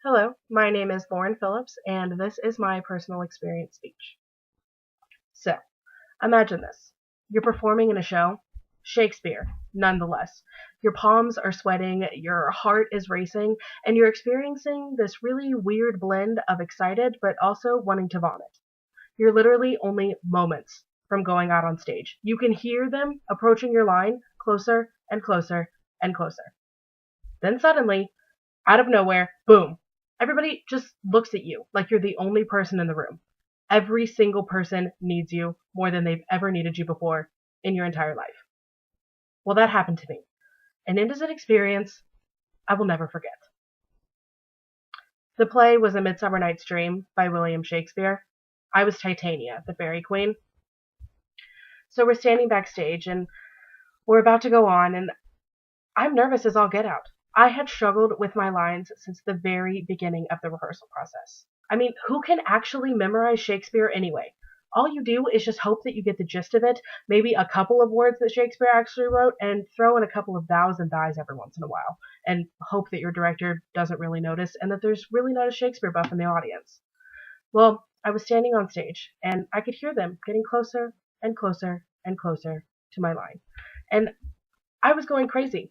Hello, my name is Lauren Phillips, and this is my personal experience speech. So, imagine this. You're performing in a show, Shakespeare, nonetheless. Your palms are sweating, your heart is racing, and you're experiencing this really weird blend of excited but also wanting to vomit. You're literally only moments from going out on stage. You can hear them approaching your line closer and closer and closer. Then suddenly, out of nowhere, boom. Everybody just looks at you like you're the only person in the room. Every single person needs you more than they've ever needed you before in your entire life. Well, that happened to me. And it is an experience I will never forget. The play was A Midsummer Night's Dream by William Shakespeare. I was Titania, the fairy queen. So we're standing backstage and we're about to go on, and I'm nervous as all get out. I had struggled with my lines since the very beginning of the rehearsal process. I mean, who can actually memorize Shakespeare anyway? All you do is just hope that you get the gist of it, maybe a couple of words that Shakespeare actually wrote, and throw in a couple of thous and thys every once in a while, and hope that your director doesn't really notice and that there's really not a Shakespeare buff in the audience. Well, I was standing on stage, and I could hear them getting closer and closer and closer to my line. And I was going crazy.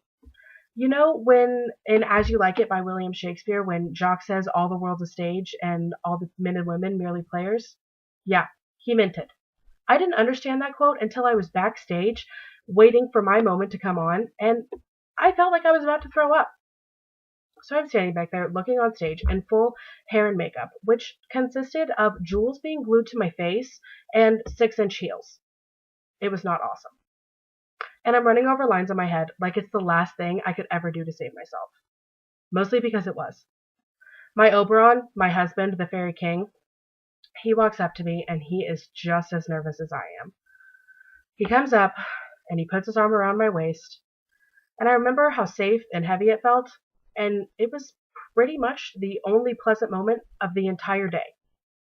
You know, when in As You Like It by William Shakespeare, when Jock says all the world's a stage and all the men and women merely players? Yeah, he meant it. I didn't understand that quote until I was backstage waiting for my moment to come on, and I felt like I was about to throw up. So I'm standing back there looking on stage in full hair and makeup, which consisted of jewels being glued to my face and 6-inch heels. It was not awesome. And I'm running over lines in my head like it's the last thing I could ever do to save myself. Mostly because it was. My Oberon, my husband, the fairy king, he walks up to me and he is just as nervous as I am. He comes up and he puts his arm around my waist, and I remember how safe and heavy it felt, and it was pretty much the only pleasant moment of the entire day.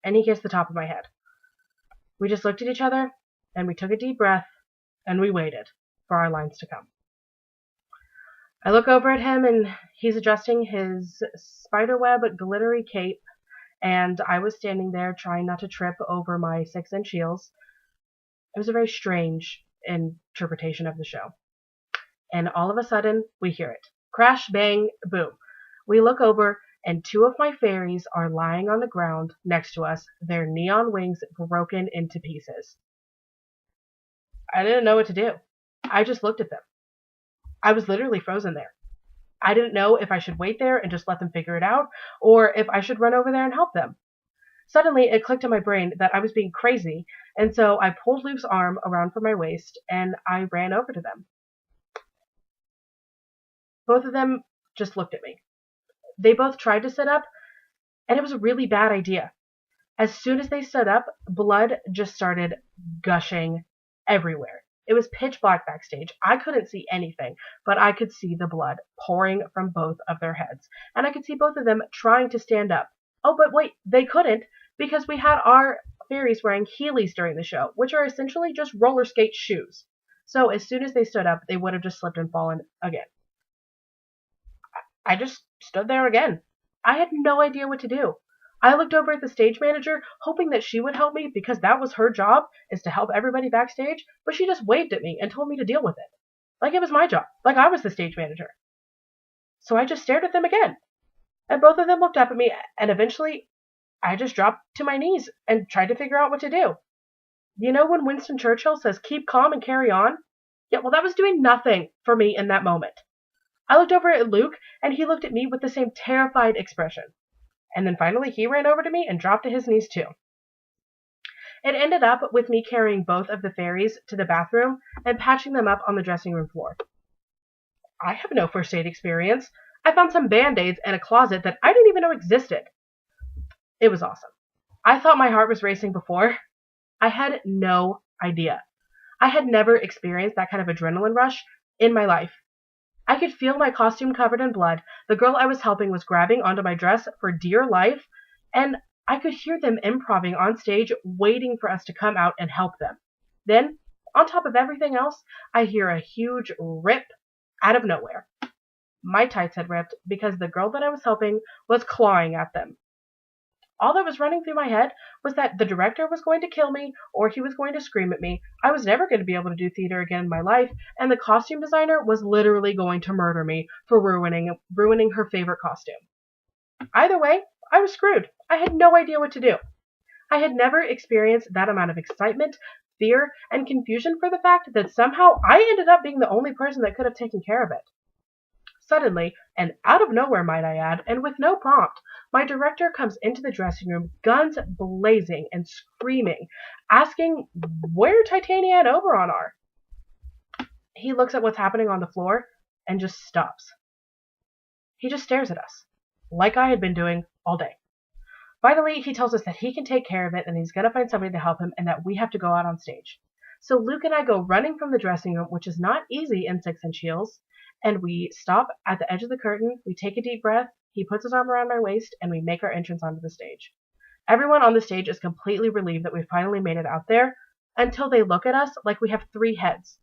And he kissed the top of my head. We just looked at each other and we took a deep breath and we waited for our lines to come. I look over at him and he's adjusting his spiderweb glittery cape, and I was standing there trying not to trip over my 6-inch heels. It was a very strange interpretation of the show. And all of a sudden, we hear it. Crash, bang, boom. We look over and 2 of my fairies are lying on the ground next to us, their neon wings broken into pieces. I didn't know what to do. I just looked at them. I was literally frozen there. I didn't know if I should wait there and just let them figure it out, or if I should run over there and help them. Suddenly, it clicked in my brain that I was being crazy, and so I pulled Luke's arm around from my waist, and I ran over to them. Both of them just looked at me. They both tried to sit up, and it was a really bad idea. As soon as they stood up, blood just started gushing everywhere. It was pitch black backstage. I couldn't see anything, but I could see the blood pouring from both of their heads. And I could see both of them trying to stand up. Oh, but wait, they couldn't, because we had our fairies wearing Heelys during the show, which are essentially just roller skate shoes. So as soon as they stood up, they would have just slipped and fallen again. I just stood there again. I had no idea what to do. I looked over at the stage manager, hoping that she would help me because that was her job, is to help everybody backstage, but she just waved at me and told me to deal with it. Like it was my job, like I was the stage manager. So I just stared at them again. And both of them looked up at me, and eventually I just dropped to my knees and tried to figure out what to do. You know when Winston Churchill says, keep calm and carry on? Yeah, well, that was doing nothing for me in that moment. I looked over at Luke, and he looked at me with the same terrified expression. And then finally he ran over to me and dropped to his knees too. It ended up with me carrying both of the fairies to the bathroom and patching them up on the dressing room floor. I have no first aid experience. I found some band-aids in a closet that I didn't even know existed. It was awesome. I thought my heart was racing before. I had no idea. I had never experienced that kind of adrenaline rush in my life. I could feel my costume covered in blood. The girl I was helping was grabbing onto my dress for dear life, and I could hear them improvising on stage, waiting for us to come out and help them. Then, on top of everything else, I hear a huge rip out of nowhere. My tights had ripped because the girl that I was helping was clawing at them. All that was running through my head was that the director was going to kill me or he was going to scream at me. I was never going to be able to do theater again in my life, and the costume designer was literally going to murder me for ruining her favorite costume. Either way, I was screwed. I had no idea what to do. I had never experienced that amount of excitement, fear, and confusion for the fact that somehow I ended up being the only person that could have taken care of it. Suddenly, and out of nowhere might I add, and with no prompt, my director comes into the dressing room, guns blazing and screaming, asking where Titania and Oberon are. He looks at what's happening on the floor and just stops. He just stares at us, like I had been doing all day. Finally, he tells us that he can take care of it and he's going to find somebody to help him and that we have to go out on stage. So Luke and I go running from the dressing room, which is not easy in 6-inch heels, and we stop at the edge of the curtain, we take a deep breath, he puts his arm around my waist, and we make our entrance onto the stage. Everyone on the stage is completely relieved that we finally made it out there, until they look at us like we have 3 heads.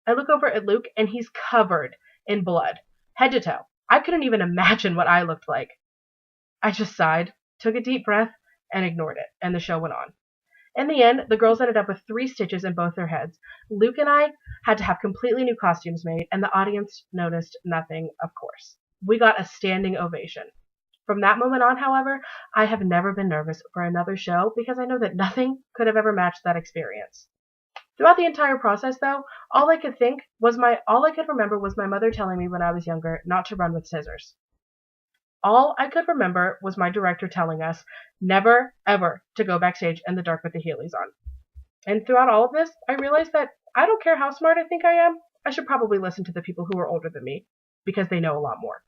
I look over at Luke, and he's covered in blood, head to toe. I couldn't even imagine what I looked like. I just sighed, took a deep breath, and ignored it, and the show went on. In the end, the girls ended up with 3 stitches in both their heads. Luke and I had to have completely new costumes made, and the audience noticed nothing, of course. We got a standing ovation. From that moment on, however, I have never been nervous for another show because I know that nothing could have ever matched that experience. Throughout the entire process, though, all I could remember was my mother telling me when I was younger not to run with scissors. All I could remember was my director telling us never, ever to go backstage in the dark with the Heelys on. And throughout all of this, I realized that I don't care how smart I think I am, I should probably listen to the people who are older than me, because they know a lot more.